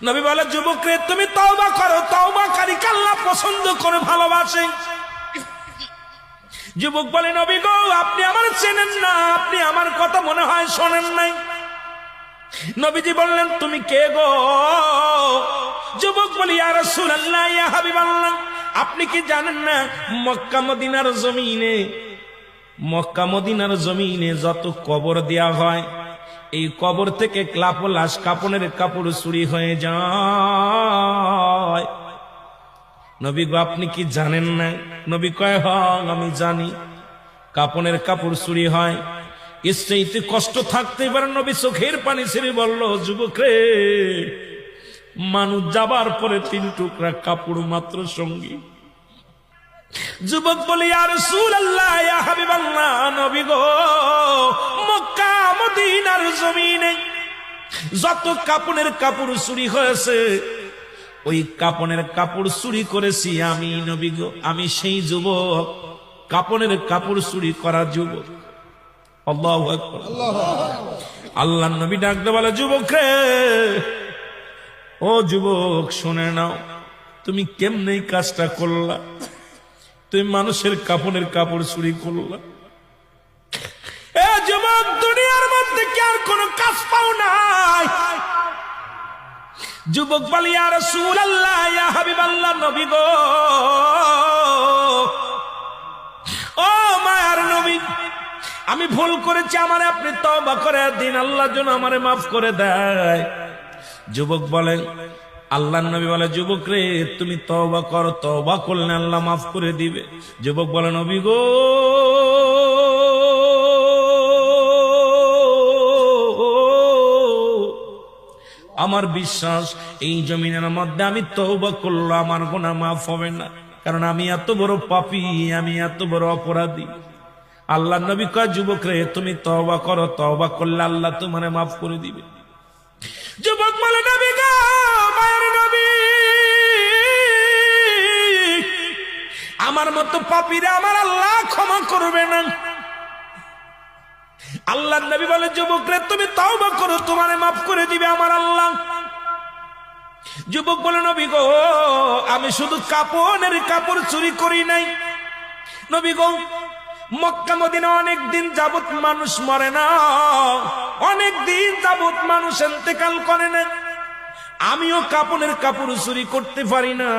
নবী বলে, যুবক রে তুমি তওবা করো, তওবাকারীকে আল্লাহ পছন্দ করে ভালোবাসে। যুবক বলে, নবী গো আপনি আমার চেনেন না, আপনি আমার কথা মনে হয় শোনেন নাই। নবীজি বললেন, তুমি কে গো? যুবক বলি, ইয়া রাসূলুল্লাহ, ইয়া হাবিবাল্লাহ, আপনি কি জানেন না মক্কা মদিনার জমিনে যত কবর দেয়া হয়, এই কবর থেকে লাশ কাপনের কাপড় চুরি হয়ে যায়। নবী গো আপনি কি জানেন না? নবী কয়, হ্যাঁ আমি জানি, কাপনের কাপড় চুরি হয়। এর চাইতে কষ্ট থাকতে পারে? নবী চোখের পানি ছেড়ে বলল, যুবক রে, মানুষ যাবার পরে 3 টুকরা কাপড় মাত্র সঙ্গী। যুবক বলে, ইয়া রাসূলুল্লাহ, ইয়া হাবিবাল্লাহ, নবী গো মক্কা মদিনার জমিনে যত কাপনের কাপড় চুরি হয়েছে, ওই কাপনের কাপড় চুরি করেছি আমি নবী গো, আমি সেই যুবক, কাপনের কাপড় চুরি করা যুবক। আল্লাহু আকবার। আল্লাহর নবী ডাকতে বলে, যুবক রে, ও যুবক শুনে নাও, তুমি কেমনে এই কাজটা করলা? তুমি মানুষের কাপনের কাপড় চুরি করলা। এ যুবক, দুনিয়ার মধ্যে কি আর কোন কাজ পাও নাই? যুবক বলে, ইয়া রাসূলুল্লাহ, ইয়া হাবিবাল্লাহ, নবী গো, ও মায়ার নবী, আমি ভুল করেছি, আমারে আপনি তওবা করে দিন, আল্লাহ যেন আমারে মাফ করে দেয়। যুবক বলে, আল্লাহর নবী বলে, যুবক রে তুমি তওবা করো, তওবা করলে আল্লাহ মাফ করে দিবে। যুবক বলে, নবী গো আমার বিশ্বাস এই জমিনের মধ্যে আমি তওবা করলে আমার গুনাহ মাফ হবে না, কারণ আমি এত বড় পাপী, আমি এত বড় অপরাধী। আল্লাহর নবী কয়, যুবক রে তুমি তওবা করো, তওবা করলে আল্লাহ তোমারে মাফ করে দিবে। যুবক বলে, নবী গো, মায়ের নবী, আমার মতো পাপীরা আমার আল্লাহ ক্ষমা করবে না। আল্লাহর নবী বলে, যুবক রে তুমি তওবা করো, তোমারে মাফ করে দিবে আমার আল্লাহ। যুবক বলে, নবী গো আমি শুধু কাপনের কাপড় চুরি করি নাই। নবী গো মক্কা মদিনা অনেক দিন যাবত মানুষ মরে না, অনেক দিন যাবত মানুষ ইন্তেকাল করে না, আমিও কাপনের কাপড় চুরি করতে পারি না,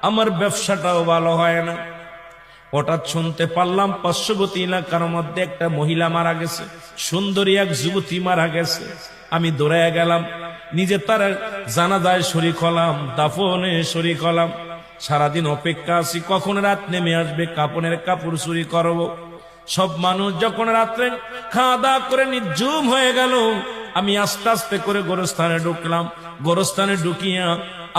আমার ব্যবসাটাও ভালো হয় না। হঠাৎ শুনতে পারলাম পার্শ্ববর্তী এলাকার মধ্যে একটা মহিলা মারা গেছে, সুন্দরী এক যুবতী মারা গেছে। আমি দৌড়ায় গেলাম, নিজে তার জানাজায় শরীক হলাম, দাফনে শরীক হলাম। সারাদিন অপেক্ষা আছি কখন রাত নেমে আসবে, কাপনের কাপড় চুরি করব। সব মানুষ যখন রাত্রে খাওয়া দাওয়া করে নির্জুম হয়ে গেল, আমি আস্তে আস্তে করে গোরস্থানে ঢুকলাম। গোরস্থানে ঢুকিয়া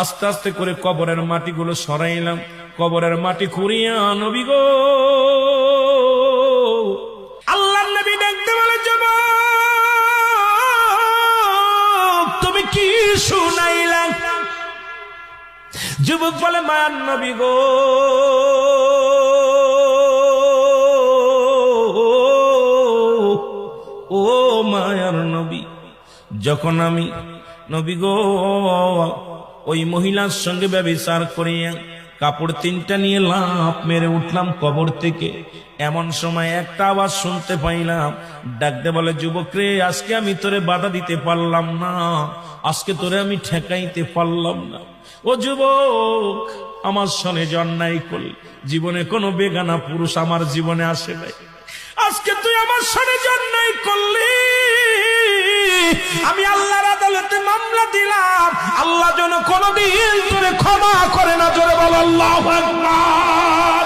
আস্তে আস্তে করে কবরের মাটিগুলো সরাইলাম। কবরের মাটি খুঁড়িয়া, নবী গো আল্লাহর নবী ডাকতে বলে, যুবক তুমি কি শুনাইলা? যুবক বলে, মায়ার নবী গো ও মায়ার নবী, যখন আমি নবী গো ওই মহিলার সঙ্গে ব্যভিচার করিয়া কাপড় 3টা নিয়ে লাফ মেরে উঠলাম কবর থেকে, এমন সময় একটা আওয়াজ শুনতে পাইলাম, ডাকতে বলে, যুবক রে আজকে আমি তোরে বাধা দিতে পারলাম না, আজকে তোরে আমি ঠেকাইতে পারলাম না। ও যুবক, আমার সনে অন্যায় করলি, জীবনে কোনো বেগানা পুরুষ আমার জীবনে আসে নাই, আজকে তুই আমার সনে অন্যায় করলি, আমি আল্লাহর আদালতে মামলা দিলাম, আল্লাহ যেন কোনদিন তোরে ক্ষমা করে না। জোরে বল আল্লাহু আকবার।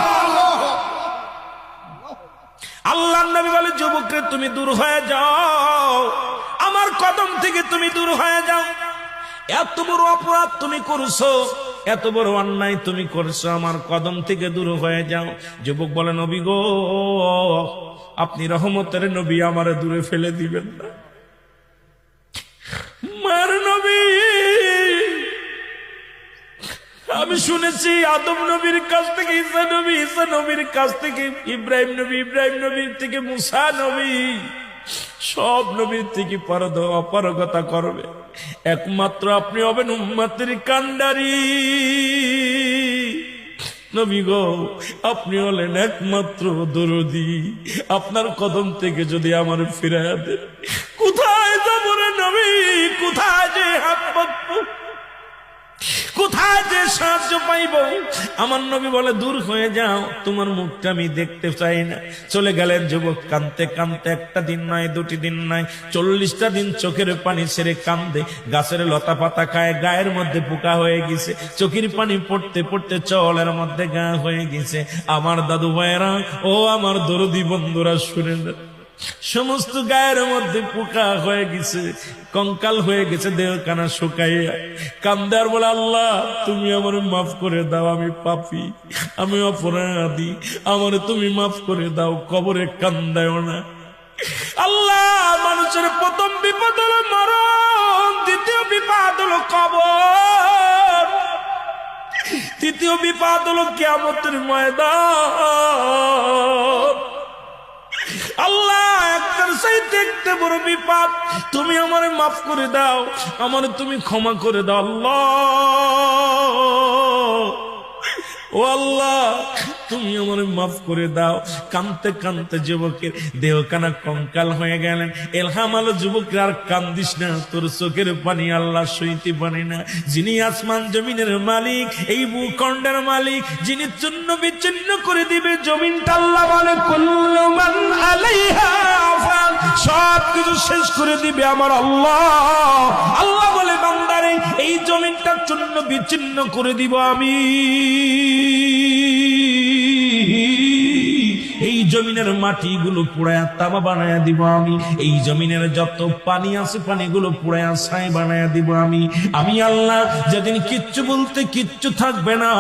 আল্লাহর নবী বলে, যুবক রে তুমি দূর হয়ে যাও, আমার কদম থেকে তুমি দূর হয়ে যাও, এত বড় অপরাধ তুমি করছো, এত বড় অন্যায় তুমি করছো, আমার কদম থেকে দূর হয়ে যাও। যুবক বলে, নবী গো আপনি রহমতের নবী, আমারে দূরে ফেলে দিবেন না। মার নবী, আমি শুনেছি আদম নবীর কাছ থেকে ঈসা নবী, ঈসা নবীর কাছ থেকে ইব্রাহিম নবী, ইব্রাহিম নবীর থেকে মুসা নবী, সব নবীর থেকে অপারগতা করবে, একমাত্র আপনি হবেন উম্মতের কান্ডারি। নবী গো, আপনি হলেন একমাত্র দরদি। আপনার কদম থেকে যদি আমার ফিরাইয়া দেন, কোথায় যাব রে নবী? কোথায় যে হাত পাতবো? কোথায় যে সাহায্য পাইব? আমার নবী বলে, দূর হয়ে যাও, তোমার মুখটা আমি দেখতে চাই না। চলে গেলেন যুবক কানতে কানতে। একটা দিন নয়, দুটি দিন নয়, 40টা দিন চোখের পানি ছেড়ে কান্দে। গাছের লতা পাতা খায়, গায়ের মধ্যে পোকা হয়ে গেছে। চোখের পানি পড়তে পড়তে চলের মধ্যে গা হয়ে গেছে। আমার দাদু ভাইয়েরা, ও আমার দরদি বন্ধুরা, শুনে না, সমস্ত গায়ের মধ্যে পোকা হয়ে গেছে, কঙ্কাল হয়ে গেছে, দেহখানা শুকাইয়া কান্দে আর বলে, আল্লাহ তুমি আমার মাফ করে দাও, আমি পাপী, আমি অপরাধী, আমার তুমি মাফ করে দাও, কবরে কান্দায়ও না। আল্লাহ, মানুষের প্রথম বিপদ হলো মরণ, দ্বিতীয় বিপদ হলো কবর, তৃতীয় বিপদ হলো কিয়ামতের ময়দান। আল্লাহ, একটার চাইতে একটা বড় বিপদ, তুমি আমারে মাফ করে দাও, আমারে তুমি ক্ষমা করে দাও আল্লাহ। ও আল্লাহ, তুমি আমারে মাফ করে দাও। কানতে কানতে যুবকের দেহখানা কঙ্কাল হয়ে গেলেন। এলহাম আলো, যুবকের আর কান্দিস না, তোর চোখের পানি আল্লাহ সইতে পারে না। যিনি আসমান জমিনের মালিক, এই ভূখণ্ডের মালিক, যিনি চূর্ণ বিচ্ছিন্ন করে দিবে জমিনটা, আল্লাহ বলে, কুল্লু মান আলাইহা ফান, সব কিছু শেষ করে দিবে আমার আল্লাহ। আল্লাহ বলে, বান্দারে, এই জমিনটা চূর্ণ বিচ্ছিন্ন করে দিব আমি। এই জমিনের মাটিগুলো পুড়ায়া তামা বানায়া দিব আমি। এই জমিনের যত পানি আছে পানিগুলো পুড়ায়া ছাই বানায়া দিব আমি। আমি আল্লাহ, যেদিন কিচ্ছু বলতে কিচ্ছু থাকবে না।